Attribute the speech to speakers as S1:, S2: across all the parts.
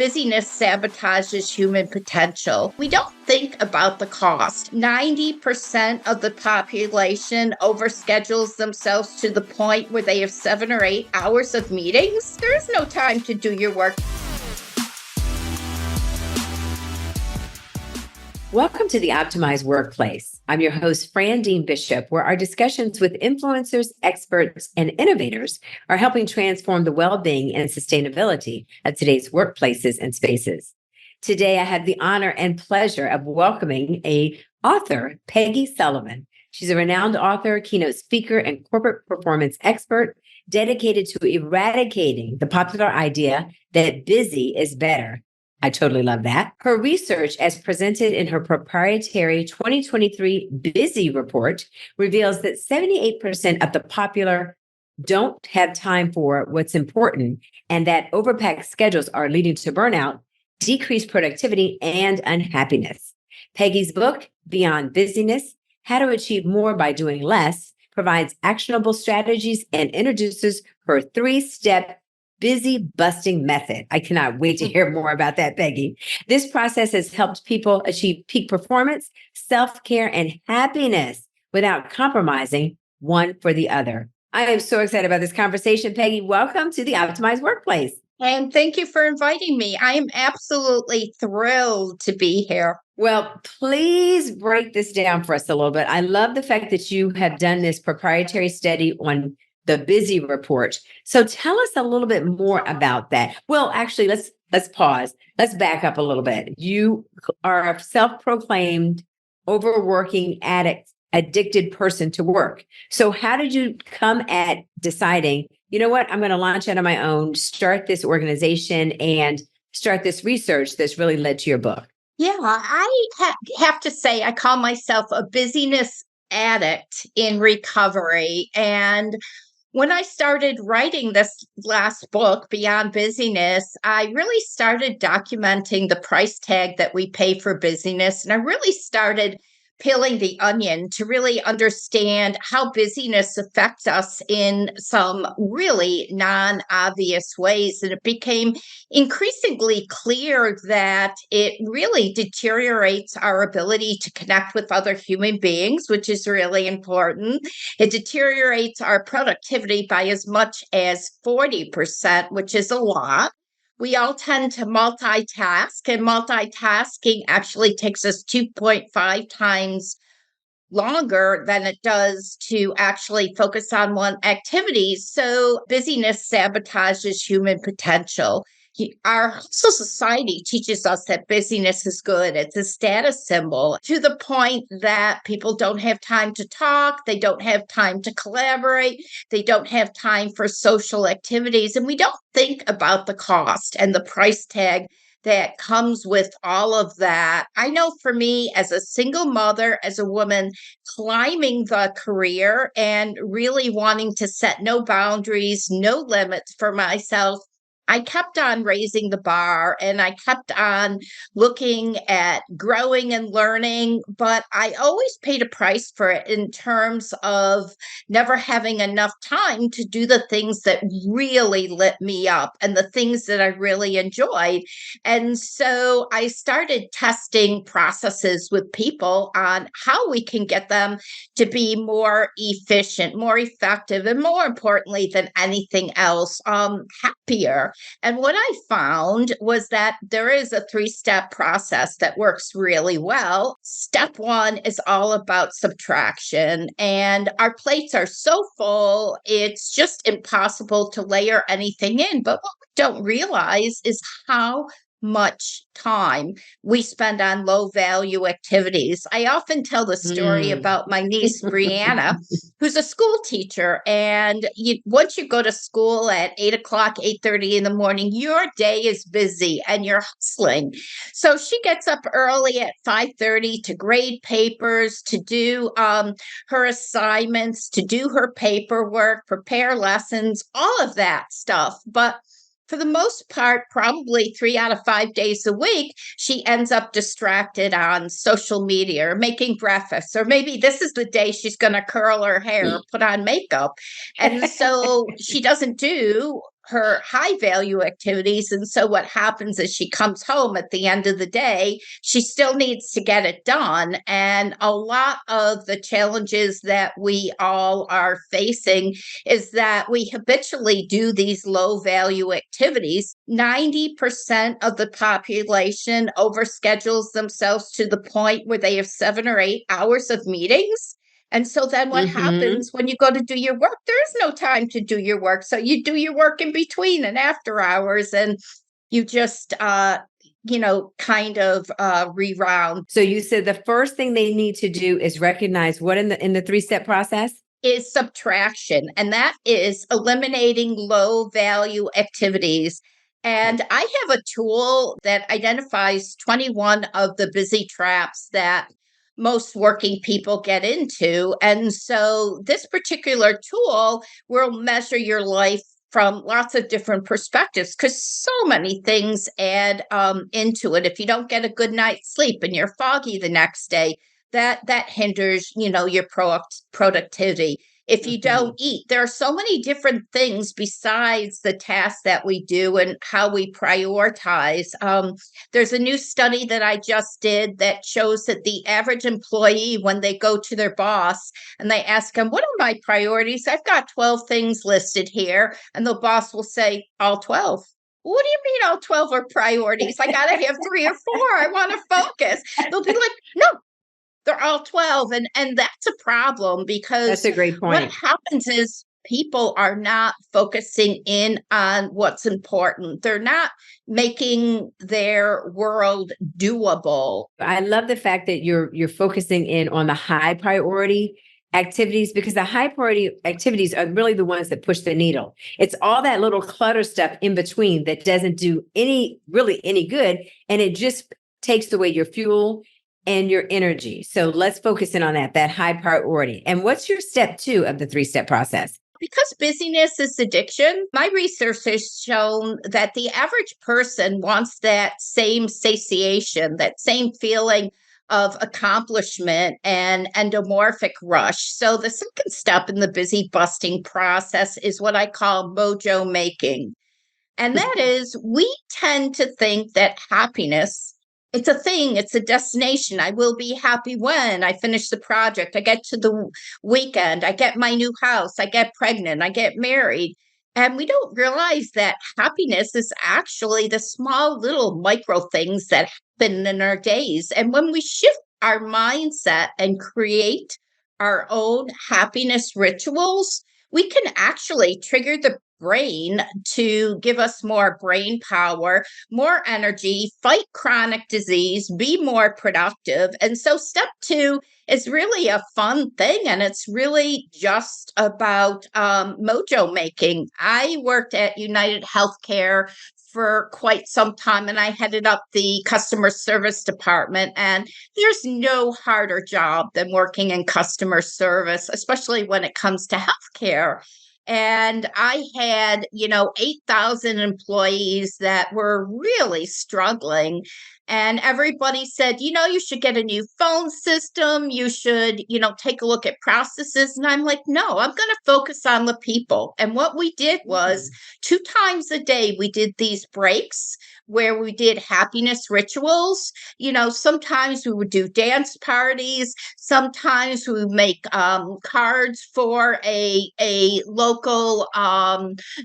S1: Busyness sabotages human potential. We don't think about the cost. 90% of the population overschedules themselves to the point where they have 7 or 8 hours of meetings. There is no time to do your work.
S2: Welcome to the Optimized Workplace. I'm your host, Fran Dean Bishop, where our discussions with influencers, experts, and innovators are helping transform the well-being and sustainability of today's workplaces and spaces. Today, I have the honor and pleasure of welcoming an author, Peggy Sullivan. She's a renowned author, keynote speaker, and corporate performance expert dedicated to eradicating the popular idea that busy is better. I totally love that. Her research, as presented in her proprietary 2023 Busy report, reveals that 78% of the popular don't have time for what's important, and that overpacked schedules are leading to burnout, decreased productivity, and unhappiness. Peggy's book, Beyond Busyness, How to Achieve More by Doing Less, provides actionable strategies and introduces her 3-step busy busting method. I cannot wait to hear more about that, Peggy. This process has helped people achieve peak performance, self-care, and happiness without compromising one for the other. I am so excited about this conversation, Peggy. Welcome to the Optimized Workplace.
S1: And thank you for inviting me. I am absolutely thrilled to be here.
S2: Well, please break this down for us a little bit. I love the fact that you have done this proprietary study on the Busy report. So tell us a little bit more about that. Well, actually, let's pause. Let's back up a little bit. You are a self-proclaimed overworking addicted person to work. So how did you come at deciding, you know what, I'm going to launch out on my own, start this organization and start this research that's really led to your book?
S1: Yeah, I have to say I call myself a busyness addict in recovery. And when I started writing this last book, Beyond Busyness, I really started documenting the price tag that we pay for busyness. And I really started peeling the onion to really understand how busyness affects us in some really non-obvious ways. And it became increasingly clear that it really deteriorates our ability to connect with other human beings, which is really important. It deteriorates our productivity by as much as 40%, which is a lot. We all tend to multitask, and multitasking actually takes us 2.5 times longer than it does to actually focus on one activity. So busyness sabotages human potential. Our whole society teaches us that busyness is good. It's a status symbol to the point that people don't have time to talk. They don't have time to collaborate. They don't have time for social activities. And we don't think about the cost and the price tag that comes with all of that. I know for me, as a single mother, as a woman, climbing the career and really wanting to set no boundaries, no limits for myself, I kept on raising the bar and I kept on looking at growing and learning, but I always paid a price for it in terms of never having enough time to do the things that really lit me up and the things that I really enjoyed. And so I started testing processes with people on how we can get them to be more efficient, more effective, and more importantly than anything else, happier. And what I found was that there is a 3-step process that works really well. Step 1 is all about subtraction, and our plates are so full, it's just impossible to layer anything in. But what we don't realize is how much time we spend on low value activities. I often tell the story about my niece, Brianna, who's a school teacher. And once you go to school at 8 o'clock, 8:30 in the morning, your day is busy and you're hustling. So she gets up early at 5:30 to grade papers, to do her assignments, to do her paperwork, prepare lessons, all of that stuff. But for the most part, probably 3 out of 5 days a week, she ends up distracted on social media or making breakfast, or maybe this is the day she's going to curl her hair or put on makeup. And so she doesn't do her high value activities. And so what happens is she comes home at the end of the day, she still needs to get it done. And a lot of the challenges that we all are facing is that we habitually do these low value activities. 90% of the population overschedules themselves to the point where they have 7 or 8 hours of meetings. And so then what
S2: Mm-hmm.
S1: happens when you go to do your work? There is no time to do your work. So you do your work in between and after hours, and you just, kind of reround.
S2: So you said the first thing they need to do is recognize what in the three-step process?
S1: Is subtraction, and that is eliminating low value activities. And
S2: Okay.
S1: I have a tool that identifies 21 of the busy traps that most working people get into. And so this particular tool will measure your life from lots of different perspectives, because so many things add into it. If you don't get a good night's sleep and you're foggy the next day, that hinders, your productivity. If you
S2: Mhm.
S1: don't eat, there are so many different things besides the tasks that we do and how we prioritize. There's a new study that I just did that shows that the average employee, when they go to their boss and they ask them, "What are my priorities?" "I've got 12 things listed here." And the boss will say, "All 12? What do you mean all 12 are priorities? I got to have 3 or 4. I want to focus." They'll be like, "No, they're all 12." And that's a problem,
S2: That's
S1: because
S2: a great
S1: what
S2: point.
S1: happens is people are not focusing in on what's important. They're not making their world doable.
S2: I love the fact that you're focusing in on the high priority activities, because the high priority activities are really the ones that push the needle. It's all that little clutter stuff in between that doesn't do any good, and it just takes away your fuel and your energy. So let's focus in on that high priority. And what's your step 2 of the three-step process?
S1: Because busyness is addiction, my research has shown that the average person wants that same satiation, that same feeling of accomplishment and endomorphic rush. So the second step in the busy busting process is what I call mojo making. And that is, we tend to think that happiness, it's a thing, it's a destination. I will be happy when I finish the project, I get to the weekend, I get my new house, I get pregnant, I get married. And we don't realize that happiness is actually the small little micro things that happen in our days. And when we shift our mindset and create our own happiness rituals, we can actually trigger the brain to give us more brain power, more energy, fight chronic disease, be more productive. And so, step 2 is really a fun thing, and it's really just about mojo making. I worked at United Healthcare for quite some time, and I headed up the customer service department. And there's no harder job than working in customer service, especially when it comes to healthcare. And I had, 8,000 employees that were really struggling. And everybody said, you should get a new phone system. You should, take a look at processes. And I'm like, no, I'm going to focus on the people. And what we did was, 2 times a day, we did these breaks where we did happiness rituals. Sometimes we would do dance parties. Sometimes we would make cards for a local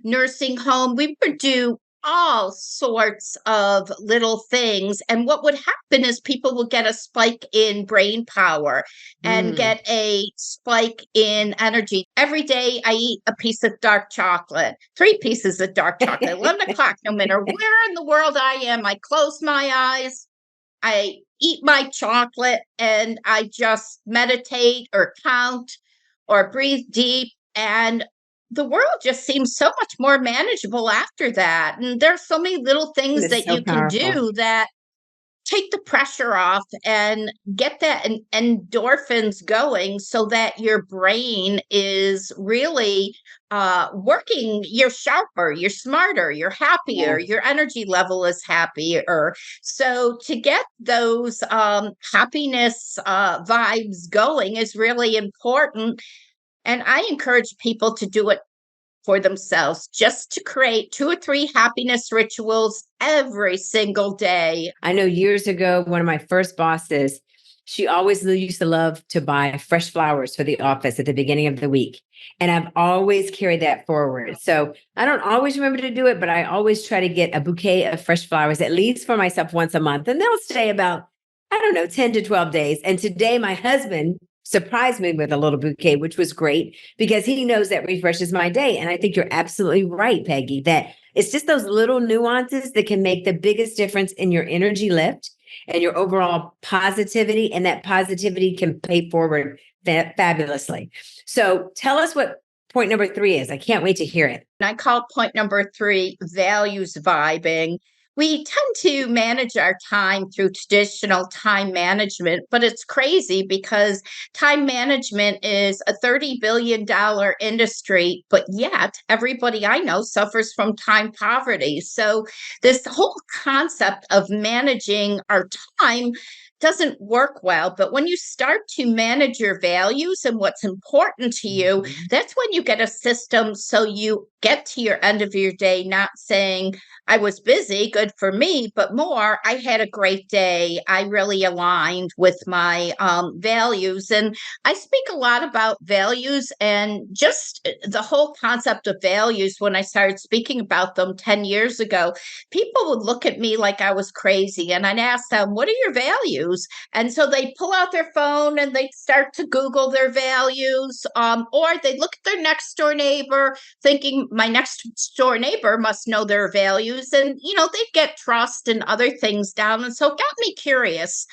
S1: nursing home. We would do all sorts of little things. And what would happen is people would get a spike in brain power and
S2: Mm.
S1: get a spike in energy. Every day I eat a piece of dark chocolate, 3 pieces of dark chocolate, 11 o'clock, no matter where in the world I am. I close my eyes, I eat my chocolate, and I just meditate or count or breathe deep. And the world just seems so much more manageable after that. And there's so many little things
S2: It's
S1: that
S2: so
S1: you can
S2: powerful.
S1: do that take the pressure off and get that endorphins going, so that your brain is really working. You're sharper, you're smarter, you're happier,
S2: Yeah.
S1: your energy level is happier. So to get those happiness vibes going is really important. And I encourage people to do it for themselves just to create 2 or 3 happiness rituals every single day.
S2: I know years ago, one of my first bosses, she always used to love to buy fresh flowers for the office at the beginning of the week. And I've always carried that forward. So I don't always remember to do it, but I always try to get a bouquet of fresh flowers, at least for myself once a month. And they'll stay about, I don't know, 10 to 12 days. And today my husband surprised me with a little bouquet, which was great because he knows that refreshes my day. And I think you're absolutely right, Peggy, that it's just those little nuances that can make the biggest difference in your energy lift and your overall positivity. And that positivity can pay forward fabulously. So tell us what point number 3 is. I can't wait to hear it.
S1: And I call point number 3 values vibing. We tend to manage our time through traditional time management, but it's crazy because time management is a $30 billion industry, but yet everybody I know suffers from time poverty. So this whole concept of managing our time doesn't work well. But when you start to manage your values and what's important to you, that's when you get a system so you get to your end of your day not saying, I was busy, good for me, but more, I had a great day. I really aligned with my values. And I speak a lot about values and just the whole concept of values. When I started speaking about them 10 years ago, people would look at me like I was crazy. And I'd ask them, what are your values? And so they pull out their phone and they start to Google their values, or they look at their next door neighbor thinking my next door neighbor must know their values. And, they get trust and other things down. And so it got me curious.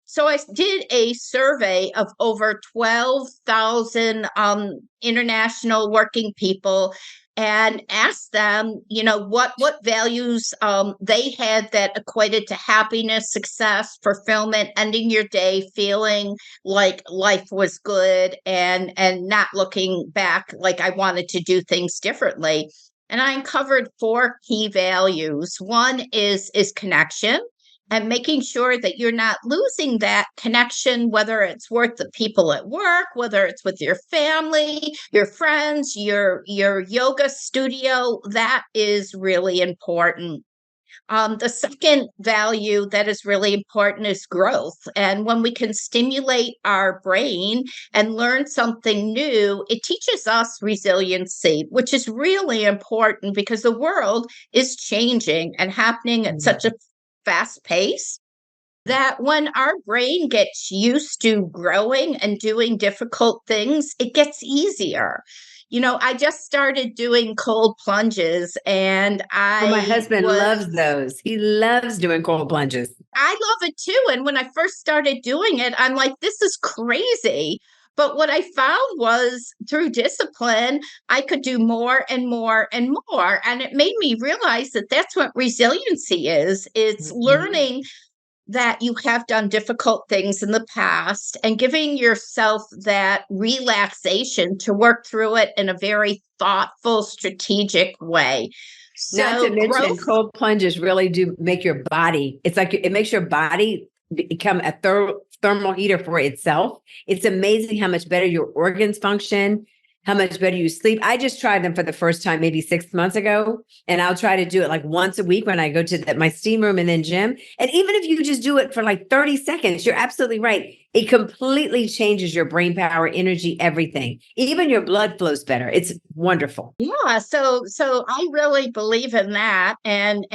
S1: So I did a survey of over 12,000 international working people and asked them, what values they had that equated to happiness, success, fulfillment, ending your day feeling like life was good and not looking back like I wanted to do things differently. And I uncovered 4 key values. One is connection. And making sure that you're not losing that connection, whether it's with the people at work, whether it's with your family, your friends, your yoga studio, that is really important. The second value that is really important is growth. And when we can stimulate our brain and learn something new, it teaches us resiliency, which is really important because the world is changing and happening at such a fast pace that when our brain gets used to growing and doing difficult things, it gets easier. I just started doing cold plunges and
S2: My husband loves those. He loves doing cold plunges.
S1: I love it too. And when I first started doing it, I'm like, this is crazy. But what I found was through discipline, I could do more and more and more. And it made me realize that that's what resiliency is. It's learning that you have done difficult things in the past and giving yourself that relaxation to work through it in a very thoughtful, strategic way.
S2: Not to mention, cold plunges really do make your body, it's like it makes your body become a thermal heater for itself. It's amazing how much better your organs function, how much better you sleep. I just tried them for the first time maybe 6 months ago, and I'll try to do it like once a week when I go to my steam room and then gym. And even if you just do it for like 30 seconds, you're absolutely right. It completely changes your brain power, energy, everything. Even your blood flows better. It's wonderful.
S1: Yeah, so I really believe in that, and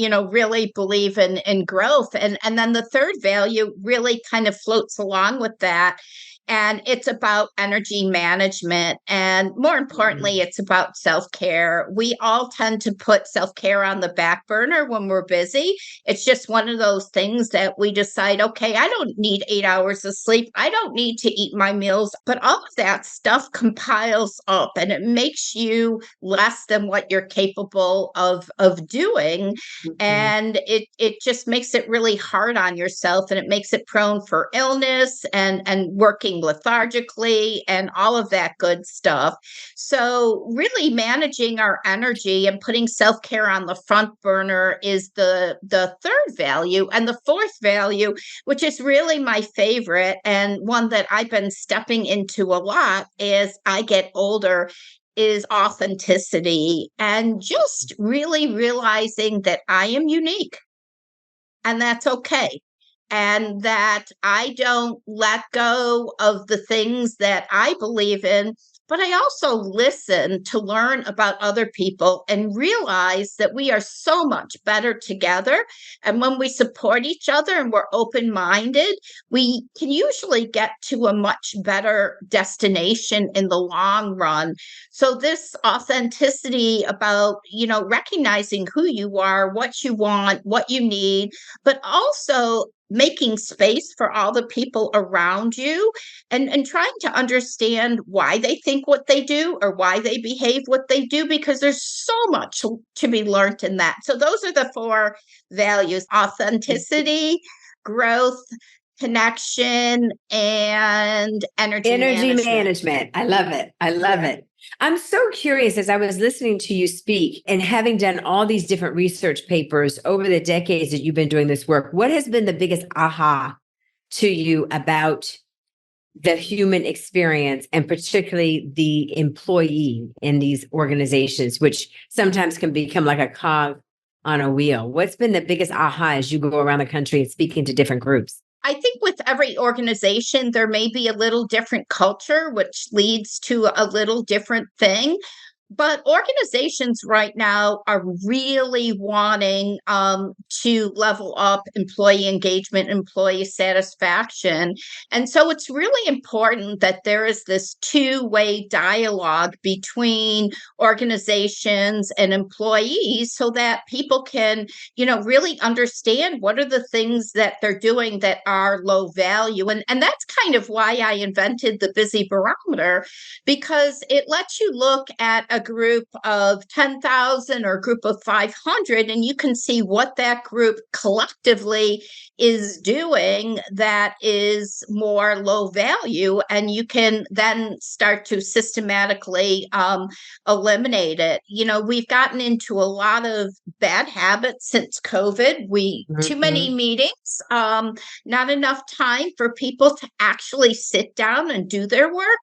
S1: really believe in growth, and then the third value really kind of floats along with that. And it's about energy management. And more importantly, it's about self-care. We all tend to put self-care on the back burner when we're busy. It's just one of those things that we decide, okay, I don't need 8 hours of sleep. I don't need to eat my meals. But all of that stuff compiles up and it makes you less than what you're capable of doing. And it just makes it really hard on yourself, and it makes it prone for illness and working lethargically and all of that good stuff. So really managing our energy and putting self-care on the front burner is the third value. And the fourth value, which is really my favorite and one that I've been stepping into a lot as I get older, is authenticity and just really realizing that I am unique and that's okay. And that I don't let go of the things that I believe in, but I also listen to learn about other people and realize that we are so much better together. And when we support each other and we're open minded, we can usually get to a much better destination in the long run. So, this authenticity about, recognizing who you are, what you want, what you need, but also making space for all the people around you and trying to understand why they think what they do or why they behave what they do, because there's so much to be learned in that. So those are the four values: authenticity, growth, connection, and energy
S2: Energy
S1: management.
S2: management. I love it. I love
S1: Yeah.
S2: it. I'm so curious as I was listening to you speak and having done all these different research papers over the decades that you've been doing this work, what has been the biggest aha to you about the human experience and particularly the employee in these organizations, which sometimes can become like a cog on a wheel? What's been the biggest aha as you go around the country and speaking to different groups?
S1: I think with every organization, there may be a little different culture, which leads to a little different thing. But organizations right now are really wanting to level up employee engagement, employee satisfaction. And so it's really important that there is this two-way dialogue between organizations and employees so that people can, really understand what are the things that they're doing that are low value. And that's kind of why I invented the Busy Barometer, because it lets you look at a group of 10,000 or a group of 500, and you can see what that group collectively is doing that is more low value. And you can then start to systematically eliminate it. We've gotten into a lot of bad habits since COVID. Too many
S2: Mhm.
S1: meetings, not enough time for people to actually sit down and do their work.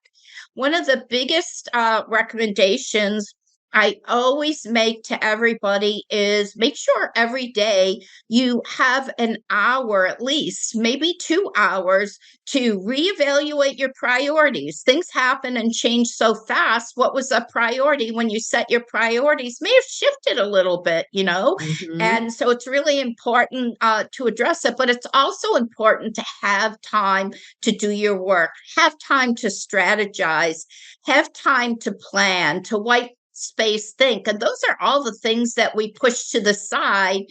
S1: One of the biggest recommendations I always make to everybody is make sure every day you have an hour, at least, maybe 2 hours, to reevaluate your priorities. Things happen and change so fast. What was a priority when you set your priorities may have shifted a little bit.
S2: Mhm.
S1: And so it's really important to address it, but it's also important to have time to do your work, have time to strategize, have time to plan, to white space think. And those are all the things that we push to the side,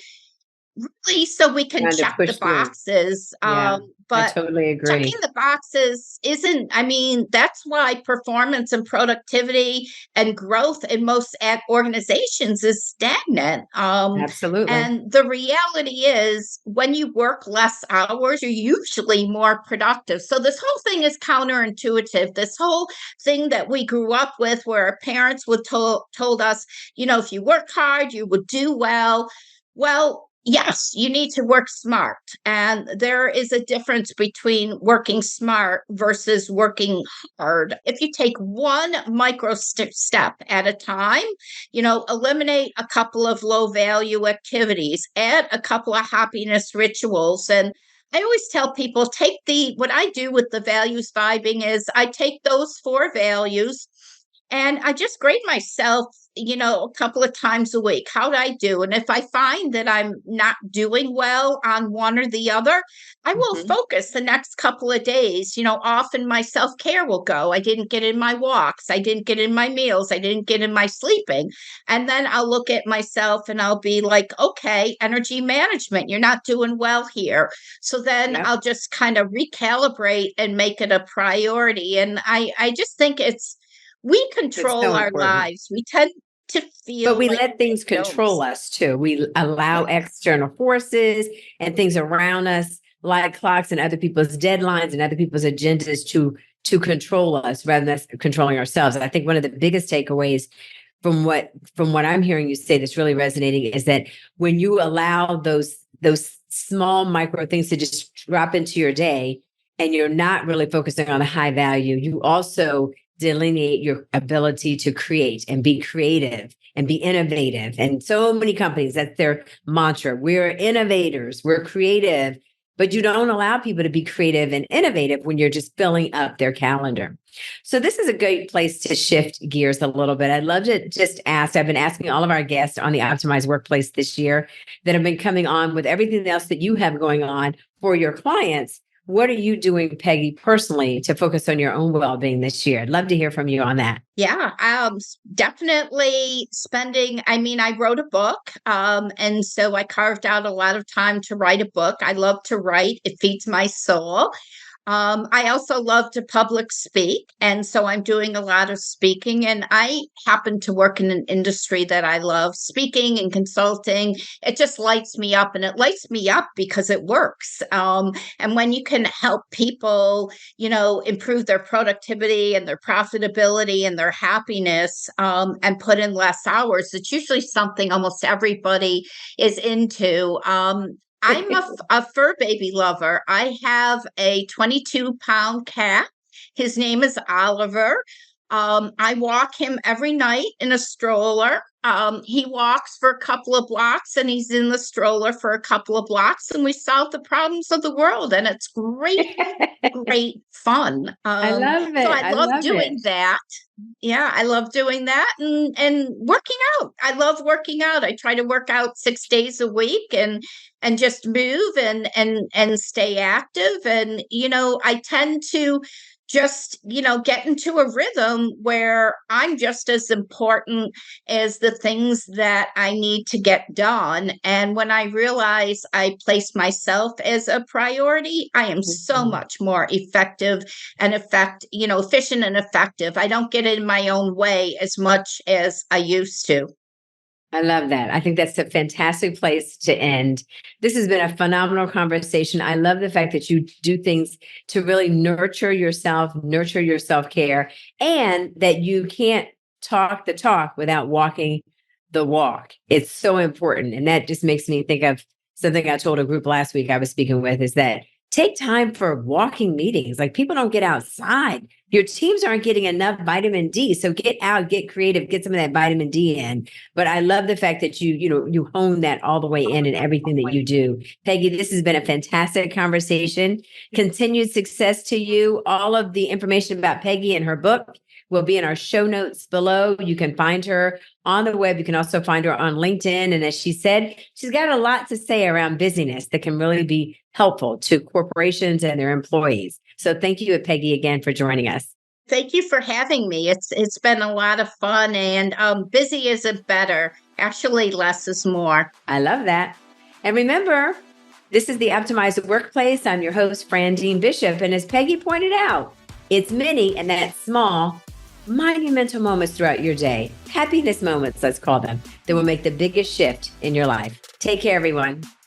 S1: really, so we can
S2: Trying to
S1: check the
S2: push through.
S1: boxes.
S2: Yeah, I
S1: But
S2: totally
S1: checking
S2: agree.
S1: the boxes isn't, I mean, that's why performance and productivity and growth in most organizations is stagnant.
S2: Absolutely.
S1: And the reality is, when you work less hours, you're usually more productive. So, this whole thing is counterintuitive. This whole thing that we grew up with, where our parents would told us, if you work hard, you would do well. Well, yes, you need to work smart. And there is a difference between working smart versus working hard. If you take one micro step at a time, eliminate a couple of low value activities, add a couple of happiness rituals. And I always tell people, what I do with the values vibing is I take those four values and I just grade myself, a couple of times a week. How'd I do? And if I find that I'm not doing well on one or the other, I will
S2: Mhm.
S1: focus the next couple of days. Often my self care will go. I didn't get in my walks. I didn't get in my meals. I didn't get in my sleeping. And then I'll look at myself and I'll be like, okay, energy management, you're not doing well here. So then
S2: Yep.
S1: I'll just kind of recalibrate and make it a priority. And I just think we
S2: It's
S1: control
S2: so
S1: our
S2: important.
S1: lives. We tend to
S2: But
S1: feel
S2: we
S1: like
S2: let things
S1: we don't.
S2: control us too. We allow external forces and things around us, like clocks and other people's deadlines and other people's agendas to control us rather than us controlling ourselves. And I think one of the biggest takeaways from what I'm hearing you say that's really resonating is that when you allow those small micro things to just drop into your day and you're not really focusing on the high value, you also delineate your ability to create and be creative and be innovative. And so many companies, that's their mantra. We're innovators, we're creative, but you don't allow people to be creative and innovative when you're just filling up their calendar. So this is a great place to shift gears a little bit. I'd love to just ask, I've been asking all of our guests on the Optimized Workplace this year that have been coming on with everything else that you have going on for your clients. What are you doing, Peggy, personally to focus on your own well-being this year? I'd love to hear from you on that.
S1: Yeah, definitely spending. I mean, I wrote a book, and so I carved out a lot of time to write a book. I love to write. It feeds my soul. I also love to public speak. And so I'm doing a lot of speaking, and I happen to work in an industry that I love. Speaking and consulting. It just lights me up, and it lights me up because it works. And when you can help people, improve their productivity and their profitability and their happiness, and put in less hours, it's usually something almost everybody is into. I'm a fur baby lover. I have a 22-pound cat. His name is Oliver. I walk him every night in a stroller. He walks for a couple of blocks and he's in the stroller for a couple of blocks, and we solve the problems of the world. And it's great, great fun.
S2: I love it.
S1: So I love doing that. Yeah, I love doing that and working out. I love working out. I try to work out 6 days a week and just move and stay active. And I tend to just get into a rhythm where I'm just as important as the things that I need to get done. And when I realize I place myself as a priority, I am so much more effective and efficient and effective. I don't get in my own way as much as I used to.
S2: I love that. I think that's a fantastic place to end. This has been a phenomenal conversation. I love the fact that you do things to really nurture yourself, nurture your self-care, and that you can't talk the talk without walking the walk. It's so important. And that just makes me think of something I told a group last week I was speaking with, is that take time for walking meetings. Like, people don't get outside. Your teams aren't getting enough vitamin D. So get out, get creative, get some of that vitamin D in. But I love the fact that you hone that all the way in everything that you do. Peggy, this has been a fantastic conversation. Continued success to you. All of the information about Peggy and her book will be in our show notes below. You can find her on the web. You can also find her on LinkedIn. And as she said, she's got a lot to say around busyness that can really be helpful to corporations and their employees. So thank you, Peggy, again for joining us.
S1: Thank you for having me. It's been a lot of fun, and busy isn't better. Actually, less is more.
S2: I love that. And remember, this is the Optimized Workplace. I'm your host, Frandine Bishop. And as Peggy pointed out, it's many, and that's small, monumental moments throughout your day, happiness moments, let's call them, that will make the biggest shift in your life. Take care, everyone.